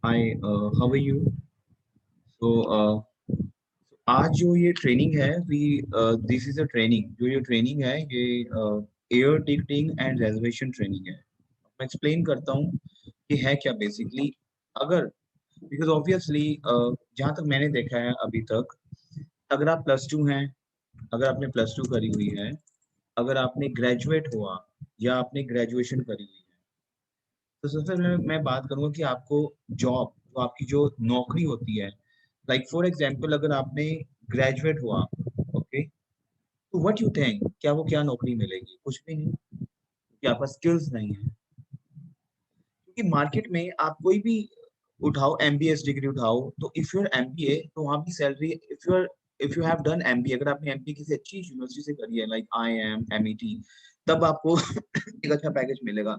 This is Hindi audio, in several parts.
Hi, how are you? So, आज जो ये ट्रेनिंग है, दिस इज अ ट्रेनिंग जो ये ट्रेनिंग है ये air ticketing and reservation training है। मैं एक्सप्लेन करता हूँ कि है क्या बेसिकली। अगर बिकॉज ऑब्वियसली जहाँ तक मैंने देखा है अभी तक, अगर आप प्लस टू हैं, अगर आपने प्लस टू करी हुई है, अगर आपने ग्रेजुएट हुआ या आपने ग्रेजुएशन करी हुई है, तो सबसे पहले मैं बात करूंगा कि आपको जॉब, तो आपकी जो नौकरी होती है, लाइक फॉर एग्जांपल अगर आपने ग्रेजुएट हुआ, ओके, तो व्हाट यू थिंक, क्या वो क्या नौकरी मिलेगी? कुछ भी नहीं, क्योंकि आपका स्किल्स नहीं है। क्योंकि मार्केट में आप कोई भी उठाओ, एमबीए डिग्री उठाओ, तो इफ यू आर एमबीए तो वहाँ की salary, if you have done MBA, अगर आपने एमबीए किसी अच्छी यूनिवर्सिटी से करी है लाइक आईआईएम, एमईटी, तब आपको एक अच्छा पैकेज मिलेगा।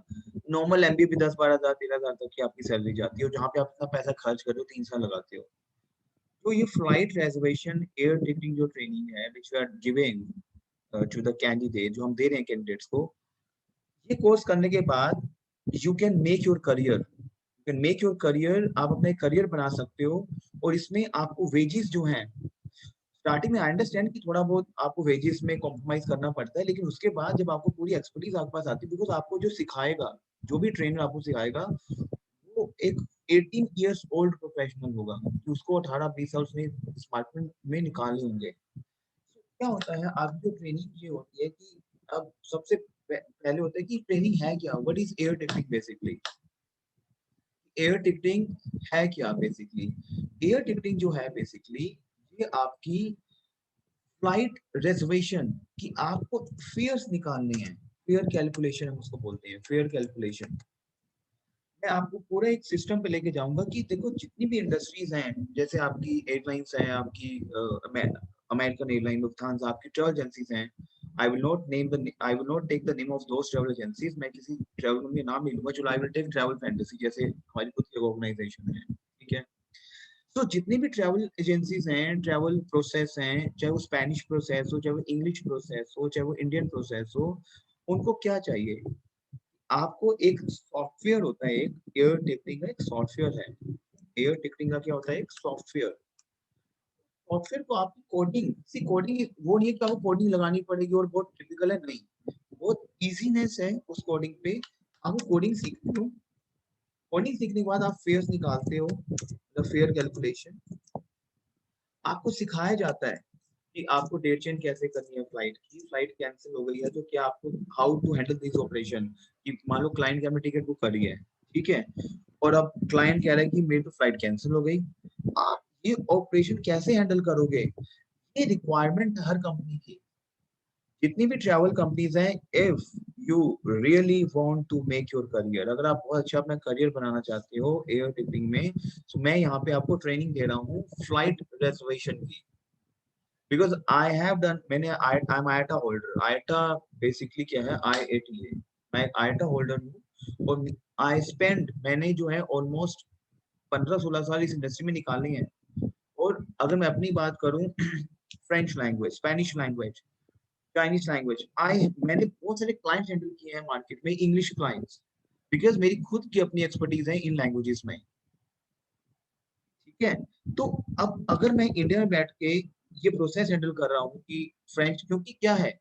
नॉर्मल एमबीए भी 10-12 हज़ार 13 हज़ार तक की आपकी सैलरी जाती है, और जहाँ पे आप इतना पैसा खर्च कर रहे हो, 3 साल लगाते हो। तो ये फ्लाइट रिजर्वेशन एयर टिकटिंग जो ट्रेनिंग है which we are giving to the candidate, जो हम दे रहे हैं कैंडिडेट्स को, ये कोर्स करने के बाद you can make your career, you can make your career, आप अपना करियर बना सकते हो। और इसमें आपको वेजेस जो हैं, स्टार्टिंग में आई अंडरस्टैंड कि थोड़ा बहुत आपको वेजेस में कॉम्प्रोमाइज करना पड़ता है, लेकिन उसके बाद जब आपको पूरी एक्सपर्टीज आपके पास आती है, बिकॉज आपको जो सिखाएगा, जो भी ट्रेनर आपको सिखाएगा, वो एक 18 इयर्स ओल्ड प्रोफेशनल होगा कि उसको 18-20 साल उसने इस मार्केट में निकाले होंगे। तो क्या होता है, आपकी जो ट्रेनिंग ये होती है कि अब सबसे पहले होता है कि ट्रेनिंग है क्या, what is air ticketing basically. Air ticketing है क्या बेसिकली? एयर टिकटिंग जो है बेसिकली, ये आपकी फ्लाइट रिजर्वेशन की आपको फेयर्स निकालने हैं। फेयर कैलकुलेशन हम उसको बोलते हैं, फेयर कैलकुलेशन। मैं आपको पूरा एक सिस्टम पे लेके जाऊंगा कि देखो जितनी भी इंडस्ट्रीज हैं, जैसे आपकी एयरलाइंस हैं, आपकी अमेरिकन एयरलाइन, लुफ्थांसा, आपकी ट्रैवल एजेंसीज हैं। I will not take the name of those travel agencies, मैं किसी ट्रैवल कंपनी का नाम नहीं लूंगा। चलो, I will take travel fantasy, जैसे हमारी खुद की ऑर्गेनाइजेशन है, ठीक है। तो जितनी भी ट्रैवल एजेंसीज हैं, ट्रैवल प्रोसेस हैं, चाहे वो स्पेनिश प्रोसेस हो, चाहे वो इंग्लिश प्रोसेस हो, चाहे वो इंडियन प्रोसेस हो, उनको क्या चाहिए? आपको एक सॉफ्टवेयर होता है, एक एयर टिकटिंग का एक सॉफ्टवेयर है। एयर टिकटिंग का क्या होता है? एक सॉफ्टवेयर। सॉफ्टवेयर को आपकी कोडिंग, सी कोडिंग वो नहीं है कि आपको कोडिंग लगानी पड़ेगी और बहुत टिपिकल है, नहीं। बहुत इजीनेस है उस कोडिंग पे। आपको कोडिंग सीखते हो, कोडिंग सीखने के बाद आप फेयर्स निकालते हो, द फेयर कैलकुलेशन। आपको सिखाया जाता है कि आपको डेट चेंज कैसे करनी है, फ्लाइट की, फ्लाइट कैंसिल हो गई है तो क्या आपको, how to handle this operation. कि मान लो क्लाइंट की हमने टिकट बुक करी है, ठीक है, और अब क्लाइंट कह रहा है कि मेरी तो फ्लाइट कैंसिल हो गई, आप ये ऑपरेशन कैसे हैंडल करोगे? ये रिक्वायरमेंट हर कंपनी की, जितनी भी ट्रैवल कंपनीज हैं, if you really want to make your career, अगर आप बहुत अच्छा अपना करियर बनाना चाहते हो एयर टिकटिंग में, तो मैं यहाँ पे आपको ट्रेनिंग दे रहा हूँ फ्लाइट रिजर्वेशन की। बिकॉज आई हैव डन, मैंने आई एम आईआईटा होल्डर। आईआईटा बेसिकली क्या है? आईआईटीए, मैं एक आईआईटा होल्डर हूँ। और आई स्पेंड, मैंने जो है ऑलमोस्ट 15-16 साल इस इंडस्ट्री में निकाले हैं। और अगर मैं अपनी बात करूँ, French language, Spanish language, Chinese language, मैंने बहुत सारे क्लाइंट्स हैंडल किए हैं मार्केट में, इंग्लिश क्लाइंट्स, बिकॉज मेरी खुद की अपनी एक्सपर्टीज है इन लैंग्वेजेस में, ठीक है। तो अब अगर मैं इंडिया में बैठ के ये प्रोसेस हैंडल कर रहा हूँ कि फ्रेंच, क्योंकि क्या है,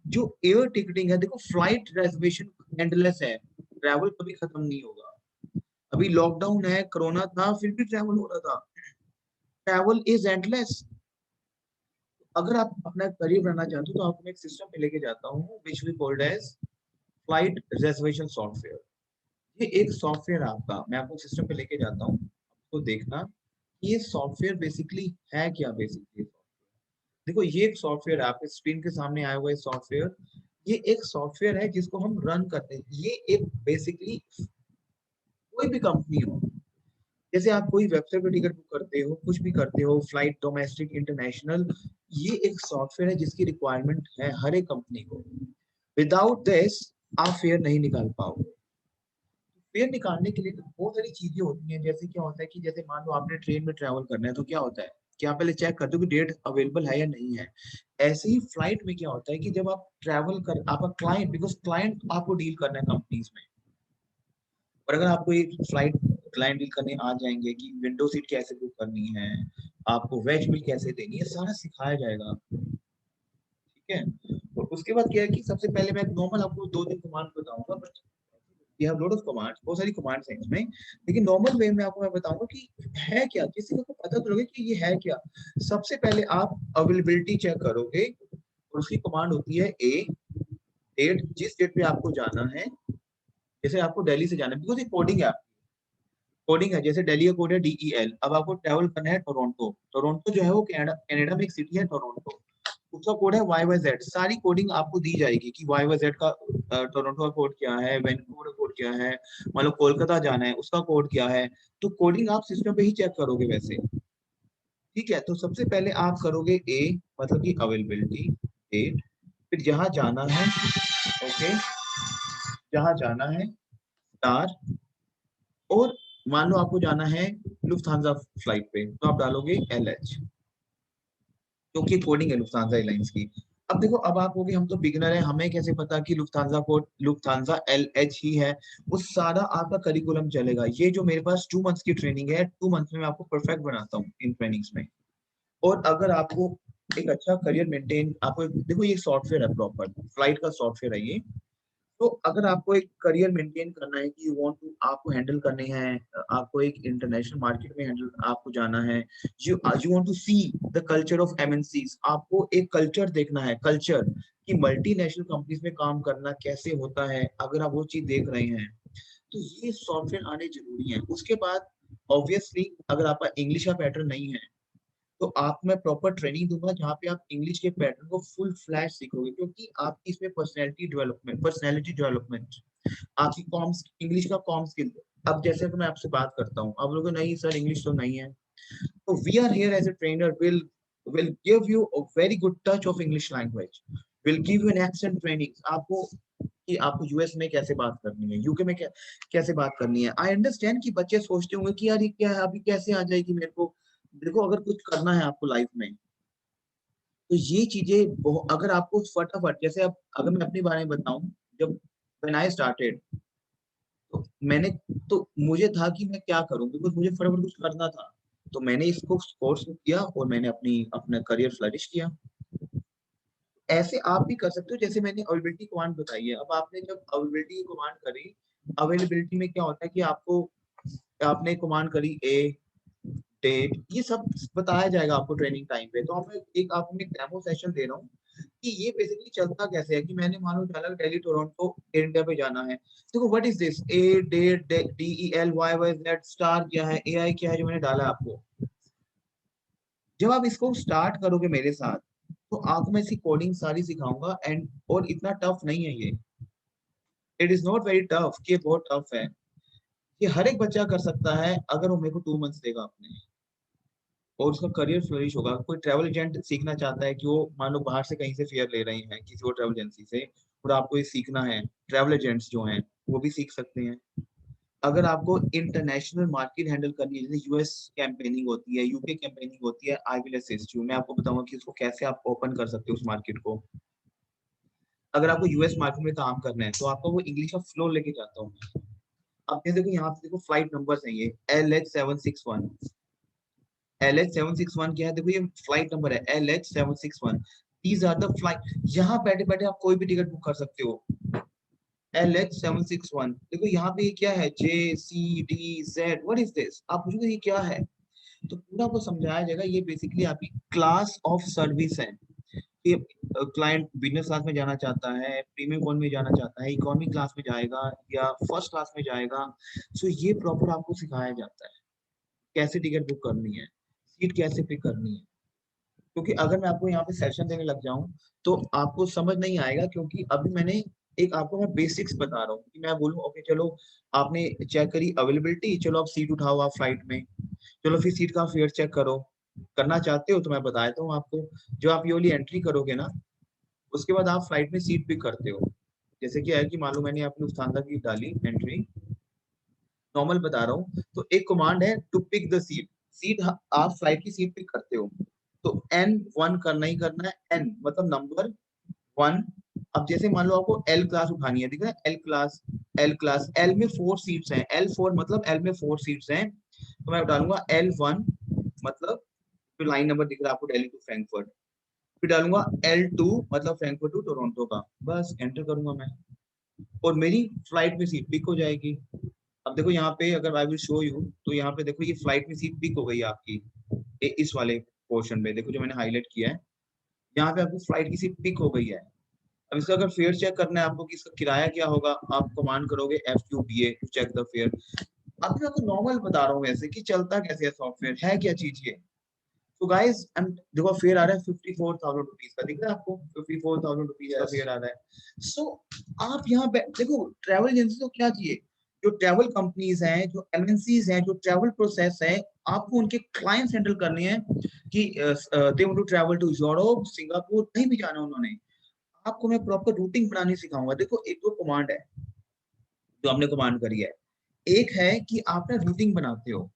जो एयर टिकटिंग है, देखो फ्लाइट रिजर्वेशन एंडलेस है, ट्रैवल कभी खत्म नहीं होगा। अभी लॉकडाउन है, कोरोना था, फिर भी ट्रैवल हो रहा था। Travel is endless. अगर आप अपना करियर बनाना चाहते हो तो आपको मैं एक सिस्टम पे लेके जाता हूँ which we called as flight reservation software. ये एक सॉफ्टवेयर आपका, मैं आपको सिस्टम पे लेके जाता हूँ, तो देखना ये सॉफ्टवेयर बेसिकली है क्या। बेसिकली देखो, ये एक सॉफ्टवेयर है, आपके स्क्रीन के सामने आया हुआ है सॉफ्टवेयर। ये एक सॉफ्टवेयर है जिसको हम रन करते हैं। ये एक बेसिकली, कोई भी कंपनी हो, जैसे आप कोई वेबसाइट पर टिकट बुक करते हो, कुछ भी करते हो, फ्लाइट डोमेस्टिक इंटरनेशनल, ये एक सॉफ्टवेयर है जिसकी रिक्वायरमेंट है हर एक कंपनी को। विदाउट दिस आप फेयर नहीं निकाल पाओगे। फेयर निकालने के लिए तो बहुत सारी चीजें होती हैं। जैसे क्या होता है कि जैसे मान लो आपने ट्रेन में ट्रैवल करना है, तो क्या होता है कि आप पहले चेक करते हो कि डेट अवेलेबल है या नहीं है। ऐसे ही फ्लाइट में क्या होता है कि जब आप ट्रैवल कर, आपका क्लाइंट, बिकॉज क्लाइंट आपको डील करना है कंपनीज में, और अगर आपको एक फ्लाइट क्लाइंट डील करने आ जाएंगे कि विंडो सीट कैसे बुक करनी है, आपको वेज मील कैसे देनी है, सारा सिखाया जाएगा। ठीक है। और उसके बाद क्या है कि सबसे पहले मैं नॉर्मल आपको 2 दिन कमांड बताऊंगा, but we have lot of commands, बहुत सारी कमांड्स हैं इसमें, लेकिन नॉर्मल वे में आपको मैं बताऊंगा कि है क्या, किसी को पता तो लगे कि ये है क्या। सबसे पहले आप अवेलेबिलिटी चेक करोगे, और उसकी कमांड होती है ए डेट, जिस डेट पे आपको जाना है। जैसे आपको दिल्ली से जाना है, बिकॉज ये कोडिंग है, कोडिंग है, जैसे दिल्ली का कोड है DEL। अब आपको ट्रैवल करना है टोरंटो, टोरंटो जो है वो कनाडा, कनाडा में एक सिटी है टोरंटो, उसका कोड है YYZ। सारी कोडिंग आपको दी जाएगी कि YYZ का टोरंटो का कोड क्या है, वैंकूवर का कोड क्या है, मान लो कोलकाता जाना है उसका कोड क्या है। तो कोडिंग आप सिस्टम पे ही चेक करोगे वैसे। ठीक है, तो सबसे पहले आप करोगे ए, मतलब कि अवेलेबिलिटी डेट, फिर जहां जाना है, ओके, जहां जाना है स्टार, और मान लो आपको जाना है लुफ्थांसा फ्लाइट पे, तो आप डालोगे LH, क्योंकि कोडिंग है लुफ्थांसा एयरलाइंस की। अब देखो, अब आप होगे हम तो बिगिनर है, हमें कैसे पता कि लुफ्थांसा कोड लुफ्थांसा LH ही है। वो सारा आपका करिकुलम चलेगा। ये जो मेरे पास 2 मंथ्स की ट्रेनिंग है, 2 मंथ्स में मैं आपको परफेक्ट बनाता हूँ इन ट्रेनिंग्स में। और अगर आपको एक अच्छा करियर मेंटेन, आपको देखो ये सॉफ्टवेयर है, प्रॉपर फ्लाइट का सॉफ्टवेयर है ये। तो अगर आपको एक करियर मेंटेन करना है कि यू वांट टू, आपको हैंडल करने हैं, आपको एक इंटरनेशनल मार्केट में हैंडल आपको जाना है, you want to see the culture of MNCs, आपको एक कल्चर देखना है, कल्चर कि मल्टीनेशनल कंपनीज में काम करना कैसे होता है। अगर आप वो चीज देख रहे हैं, तो ये सॉफ्टवेयर आने जरूरी है। उसके बाद ऑब्वियसली अगर आपका इंग्लिश का पैटर्न नहीं है, तो आपको मैं प्रॉपर ट्रेनिंग दूंगा जहाँ पे आप इंग्लिश के पैटर्न को फुल फ्लैश सीखोगे, क्योंकि आपकी इसमें पर्सनैलिटी डेवलपमेंट, आपकी कॉम्स इंग्लिश का कॉम स्किल। अब जैसे कि मैं आपसे बात करता हूँ, आप लोगों को नहीं सर इंग्लिश तो नहीं है, तो we are here as a trainer, will give you a very good touch of English language, will give you an accent training आपको, कि आपको यूएस में कैसे बात करनी है, यूके में कैसे बात करनी है। आई अंडरस्टैंड कि बच्चे सोचते होंगे कि यार ये क्या है, अभी कैसे आ जाएगी मेरे को। देखो, अगर कुछ करना है आपको लाइफ में, तो ये चीजें अगर आपको फटाफट, जैसे अब अगर मैं अपने बारे में बताऊं, जब व्हेन आई स्टार्टेड, तो मैंने, तो मुझे था कि मैं क्या करूं, बिकॉज मुझे फटाफट कुछ करना था। तो मैंने इसको कोर्स किया और मैंने अपना करियर फ्लरिश किया। ऐसे आप भी कर सकते हो, जैसे मैंने अवेलेबिलिटी कमांड बताई है। अब आपने जब अवेलेबिलिटी कमांड करी, अवेलेबिलिटी में क्या होता है कि आपको, आपने कमांड करी ए डेट, ये सब बताया जाएगा आपको ट्रेनिंग टाइम पे। तो मैं एक आपको एक डेमो सेशन दे रहा हूँ कि ये बेसिकली चलता कैसे है। कि मैंने मान लो डाला दिल्ली टोरंटो एयर इंडिया पे जाना है, देखो what is this, a date DEL YYZ star क्या है, AI क्या है, जो मैंने डाला आपको। जब आप इसको स्टार्ट करोगे मेरे साथ, तो आपको मैं इसकी कोडिंग सारी सिखाऊंगा, एंड और इतना टफ नहीं है ये, it is not very tough कि ये बहुत टफ है। ये हर एक बच्चा कर सकता है अगर वो मेरे को 2 मंथ्स देगा अपने, और उसका करियर फ्लरिश होगा। कोई ट्रैवल एजेंट सीखना चाहता है कि वो मान लो बाहर से कहीं से फेयर ले रहे हैं किसी और ट्रैवल एजेंसी से, और आपको ये सीखना है, ट्रैवल एजेंट्स जो हैं वो भी सीख सकते हैं। अगर आपको इंटरनेशनल मार्केट हैंडल करनी है, जैसे US कैंपेनिंग होती है, UK कैंपेनिंग होती है, आई विल असिस्ट यू, मैं आपको बताऊंगा कि उसको कैसे आप ओपन कर सकते हो उस मार्केट को। अगर आपको US मार्केट में काम करना है, तो आपको वो इंग्लिश का फ्लो लेके जाता हूँ। अब ये देखो, यहाँ पे देखो फ्लाइट नंबर है, ये LH761। LH761 क्या है, देखो ये फ्लाइट नंबर है LH761। These are the flight, यहाँ बैठे बैठे आप कोई भी टिकट बुक कर सकते हो। LH761, देखो यहाँ पे ये क्या है, JCDZ, व्हाट इज दिस, आप पूछोगे ये क्या है, तो पूरा आपको समझाया जाएगा। ये बेसिकली आपकी क्लास ऑफ सर्विस है। कि क्लाइंट बिजनेस क्लास में जाना चाहता है, प्रीमियम कौन में जाना चाहता है, इकोनॉमी क्लास में जाएगा या फर्स्ट क्लास में जाएगा। सो ये प्रॉपर आपको सिखाया जाता है कैसे टिकट बुक करनी है, सीट कैसे पिक करनी है। क्योंकि अगर मैं आपको यहाँ पे सेशन देने लग जाऊं, तो आपको समझ नहीं आएगा, क्योंकि अभी मैंने एक आपको मैं बेसिक्स बता रहा हूँ कि मैं बोलूँ ओके चलो, आपने चेक करी अवेलेबिलिटी, चलो आप सीट उठाओ आप फ्लाइट में, चलो फिर सीट का फेयर चेक करो। करना चाहते हो तो मैं बता देता हूँ आपको। जो आप ये वाली एंट्री करोगे ना, उसके बाद आप फ्लाइट में सीट पिक करते हो। जैसे कि है कि मान लो मैंने अपनी लुफ्थांसा की डाली एंट्री, नॉर्मल बता रहा हूँ, तो एक कमांड है to pick the seat. Seat आप फ्लाइट की सीट पिक करते हो, तो N1 करना ही करना है, N मतलब नंबर 1। अब जैसे मान लो आपको L क्लास उठानी है, ठीक है, L class, L class, L में 4 सीट्स हैं, L4 मतलब एल में 4 सीट्स हैं, तो मैं डालूंगा L1 मतलब जो लाइन नंबर दिख रहा है आपको दिल्ली टू फ्रैंकफर्ट, फिर डालूंगा L2 मतलब फ्रैंकफर्ट टू टोरंटो का, बस एंटर करूंगा मैं और मेरी फ्लाइट में सीट पिक हो जाएगी। अब देखो यहाँ पे अगर आई विल शो यू, तो यहाँ पे देखो ये फ्लाइट में सीट पिक हो गई है आपकी, इस वाले पोर्शन में देखो जो मैंने हाईलाइट किया है, यहाँ पे आपको फ्लाइट की सीट पिक हो गई है। अब इसका अगर फेयर चेक करना है आपको कि इसका किराया क्या होगा, आप कमांड करोगे FQBA to check the fare. अब मैं आपको नॉर्मल बता रहा हूँ ऐसे कि चलता कैसे है सॉफ्टवेयर, है क्या चीज ये। तो गाइस देखो फेयर आ रहा है 54,000 रुपीज का, दिख रहा है आपको 54,000 रुपीज का फेयर आ रहा है। सो आप यहाँ देखो ट्रैवल एजेंसी तो क्या चाहिए, जो ट्रैवल कंपनीज हैं, जो MNCs हैं, जो ट्रैवल प्रोसेस है, आपको उनके क्लाइंट्स हैंडल करने हैं कि they want to travel to Europe, Singapore, कहीं भी जाना उन्होंने, आपको मैं प्रॉपर रूटिंग बनानी सिखाऊंगा। देखो एक दो कमांड है जो आपने कमांड करी है, एक है कि आप ना रूटिंग बनाते हो।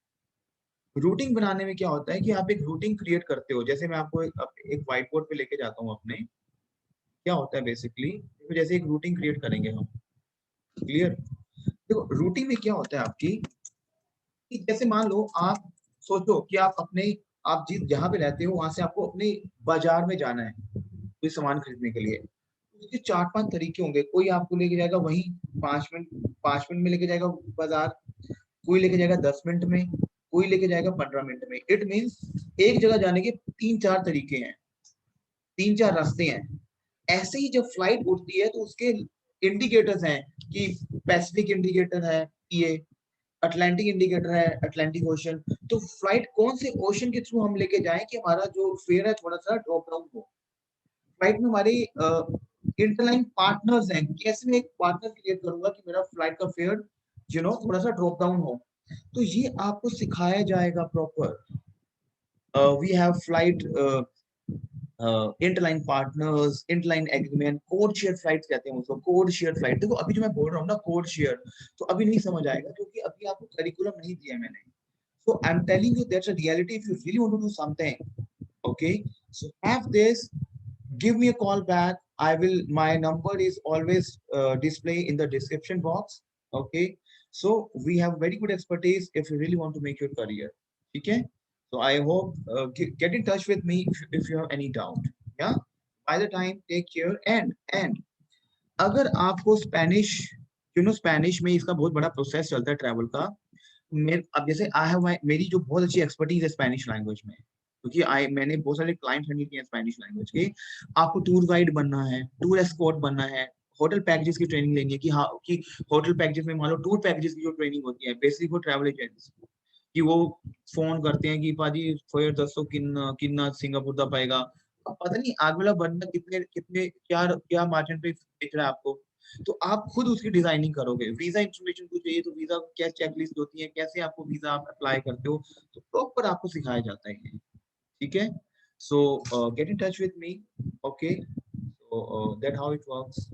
रूटिंग बनाने में क्या होता है कि आप एक रूटिंग क्रिएट करते हो, जैसे मैं आपको एक व्हाइट बोर्ड पे लेके जाता हूँ अपने, क्या होता है बेसिकली, तो जैसे एक रूटिंग क्रिएट करेंगे हम, क्लियर। देखो रूटिंग में क्या होता है आपकी, कि जैसे मान लो आप सोचो कि आप अपने, आप जिस जहाँ पे रहते हो वहां से आपको अपने बाजार में जाना है कोई सामान खरीदने के लिए, उसके 4-5 तरीके होंगे। कोई आपको लेके जाएगा वहीं 5 मिनट में लेके जाएगा बाजार, कोई लेके जाएगा 10 मिनट में, कोई लेके जाएगा 15 मिनट में। इट मीन्स एक जगह जाने के 3-4 तरीके हैं, 3-4 रास्ते हैं। ऐसे ही जब फ्लाइट उड़ती है तो उसके इंडिकेटर्स हैं कि पैसिफिक इंडिकेटर है ये, अटलांटिक इंडिकेटर है अटलांटिक ओशन। तो फ्लाइट कौन से ओशन के थ्रू हम लेके जाएं कि हमारा जो फेयर है थोड़ा सा ड्रॉप डाउन हो। फ्लाइट में हमारी इंटरलाइन पार्टनर्स हैं, कैसे मैं एक पार्टनर क्रिएट करूंगा कि मेरा फ्लाइट का फेयर थोड़ा सा ड्रॉप डाउन हो, तो ये आपको सिखाया जाएगा proper. We have flight interline partners, interline agreement, code share flight कहते हैं उसको, कोड शेयर फ्लाइट। देखो अभी जो मैं बोल रहा हूँ ना कोड शेयर, तो अभी नहीं समझ आएगा क्योंकि अभी आपको करिकुलम नहीं दिया है मैंने। So I'm telling you that's a reality if you really want to do something. Okay, so have this, give me a call back. I will, my number is always display in the description box. Okay, so we have very good expertise if you really want to make your career. Okay, so I hope get in touch with me if you have any doubt. Yeah, by the time take care, and अगर आपको स्पेनिश, स्पेनिश में इसका बहुत बड़ा प्रोसेस चलता है ट्रैवल का। अब जैसे आई हैव मेरी जो बहुत अच्छी एक्सपर्टीज है स्पेनिश लैंग्वेज में, क्योंकि मैंने बहुत सारे क्लाइंट हैंडल किए हैं स्पेनिश लैंग्वेज के। आपको टूर गाइड बनना है, टूर एस्कॉर्ट बनना है, होटल पैकेजेस की ट्रेनिंग लेनी है कि हाँ कि होटल पैकेजेस में मान लो टूर पैकेजेस की जो ट्रेनिंग होती है बेसिक वो ट्रैवल एजेंट्स कि वो फोन करते हैं कि पाजी फिर दसो किन्ना सिंगापुर दा पाएगा। अब पता नहीं आगे वाला बंदा कितने कितने क्या क्या मार्जिन पे बेच रहा है आपको, तो आप खुद उसकी डिजाइनिंग करोगे। वीजा इंफॉर्मेशन कुछ चाहिए तो वीजा क्या चेकलिस्ट होती है, कैसे आपको वीजा आप अप्लाई करते हो, तो प्रॉपर आपको सिखाया जाता है। ठीक है, सो get in touch with me. Okay, so that how it works.